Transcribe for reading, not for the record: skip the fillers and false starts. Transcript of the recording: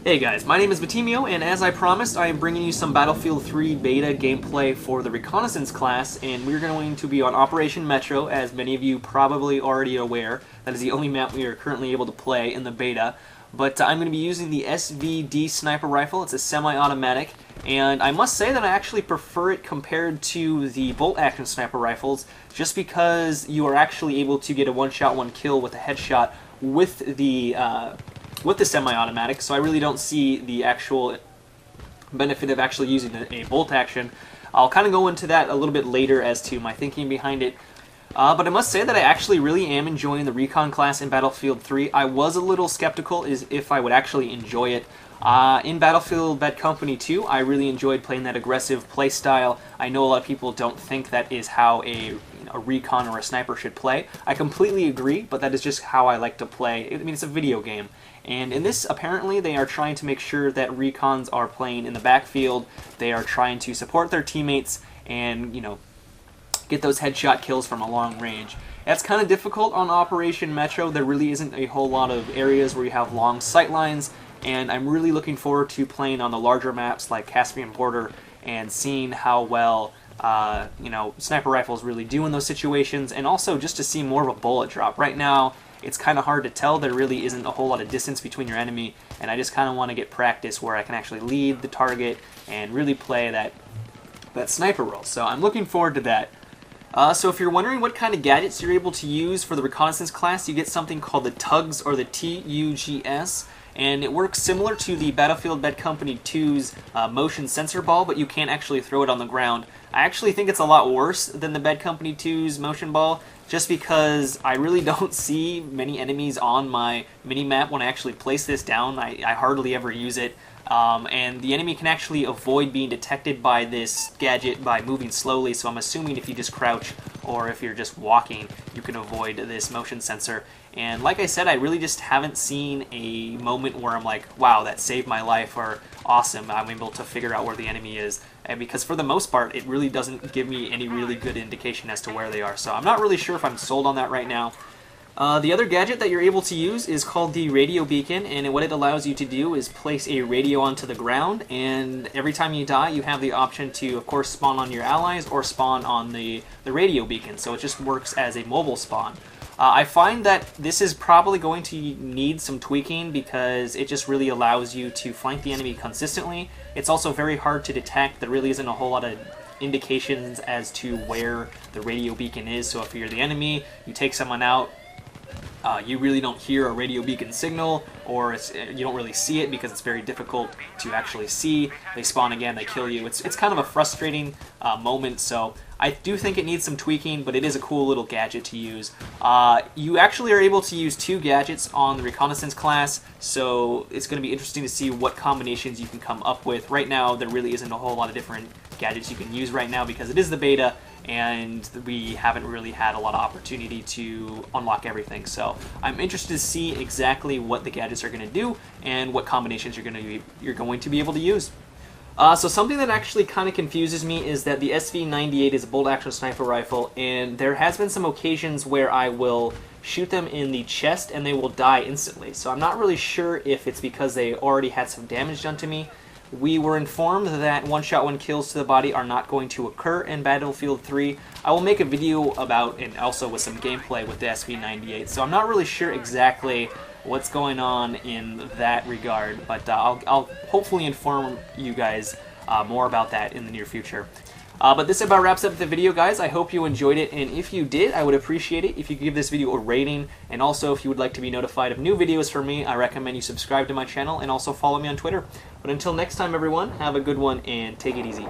Hey guys, my name is Matimi0, and as I promised, I am bringing you some Battlefield 3 beta gameplay for the Reconnaissance class, and we're going to be on Operation Metro, as many of you probably already aware. That is the only map we are currently able to play in the beta. But I'm going to be using the SVD sniper rifle. It's a semi-automatic, and I must say that I actually prefer it compared to the bolt-action sniper rifles, just because you are actually able to get a one-shot, one-kill with a headshot with the semi-automatic, so I really don't see the actual benefit of actually using a bolt action. I'll kind of go into that a little bit later as to my thinking behind it. But I must say that I actually really am enjoying the Recon class in Battlefield 3. I was a little skeptical as if I would actually enjoy it. In Battlefield Bad Company 2, I really enjoyed playing that aggressive playstyle. I know a lot of people don't think that is how a recon or a sniper should play. I completely agree, but that is just how I like to play. I mean, it's a video game. And in this, apparently, they are trying to make sure that recons are playing in the backfield. They are trying to support their teammates and, you know, get those headshot kills from a long range. That's kind of difficult on Operation Metro. There really isn't a whole lot of areas where you have long sight lines, and I'm really looking forward to playing on the larger maps like Caspian Border and seeing how well sniper rifles really do in those situations, and also just to see more of a bullet drop. Right now, it's kind of hard to tell. There really isn't a whole lot of distance between your enemy, and I just kind of want to get practice where I can actually lead the target and really play that sniper role. So I'm looking forward to that. So if you're wondering what kind of gadgets you're able to use for the Reconnaissance class, you get something called the TUGS, or the TUGS, and it works similar to the Battlefield Bad Company 2's motion sensor ball, but you can't actually throw it on the ground. I actually think it's a lot worse than the Bad Company 2's motion ball, just because I really don't see many enemies on my mini-map when I actually place this down. I hardly ever use it. And the enemy can actually avoid being detected by this gadget by moving slowly, so I'm assuming if you just crouch or if you're just walking, you can avoid this motion sensor. And like I said, I really just haven't seen a moment where I'm like, wow, that saved my life, or awesome, I'm able to figure out where the enemy is. And because for the most part, it really doesn't give me any really good indication as to where they are. So I'm not really sure if I'm sold on that right now. The other gadget that you're able to use is called the radio beacon, and what it allows you to do is place a radio onto the ground, and every time you die, you have the option to, of course, spawn on your allies or spawn on the radio beacon, so it just works as a mobile spawn. I find that this is probably going to need some tweaking because it just really allows you to flank the enemy consistently. It's also very hard to detect. There really isn't a whole lot of indications as to where the radio beacon is, so if you're the enemy, you take someone out, you really don't hear a radio beacon signal, or you don't really see it because it's very difficult to actually see. They spawn again, they kill you. It's kind of a frustrating moment, so I do think it needs some tweaking, but it is a cool little gadget to use. You actually are able to use two gadgets on the Reconnaissance class, so it's going to be interesting to see what combinations you can come up with. Right now, there really isn't a whole lot of different gadgets you can use right now because it is the beta, and we haven't really had a lot of opportunity to unlock everything. So I'm interested to see exactly what the gadgets are going to do and what combinations you're going to be able to use. So something that actually kind of confuses me is that the SV98 is a bolt-action sniper rifle, and there has been some occasions where I will shoot them in the chest and they will die instantly. So I'm not really sure if it's because they already had some damage done to me. We were informed that one-shot, one-kills to the body are not going to occur in Battlefield 3. I will make a video about, and also with some gameplay with the SV98, so I'm not really sure exactly what's going on in that regard, but I'll hopefully inform you guys more about that in the near future. But this about wraps up the video, guys. I hope you enjoyed it, and if you did, I would appreciate it if you could give this video a rating, and also if you would like to be notified of new videos from me, I recommend you subscribe to my channel and also follow me on Twitter. But until next time, everyone, have a good one and take it easy.